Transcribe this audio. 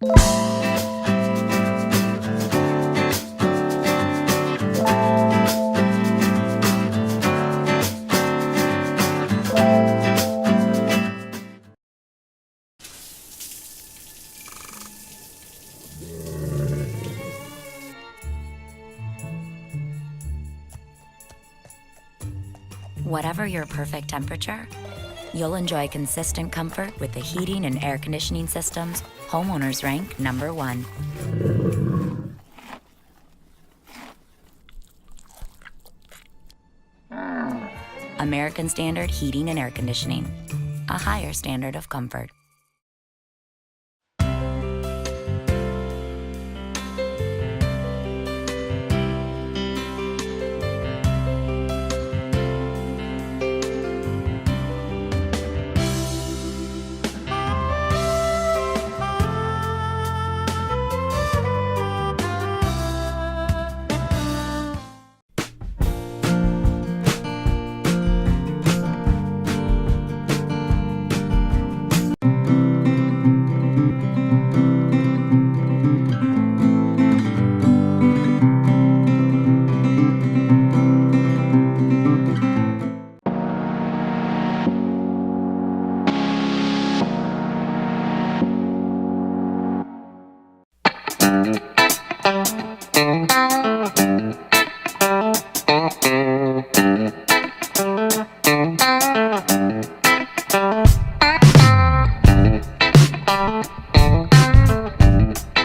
Whatever your perfect temperature, you'll enjoy consistent comfort with the heating and air conditioning systems homeowners rank #1. American Standard Heating and Air Conditioning, a higher standard of comfort.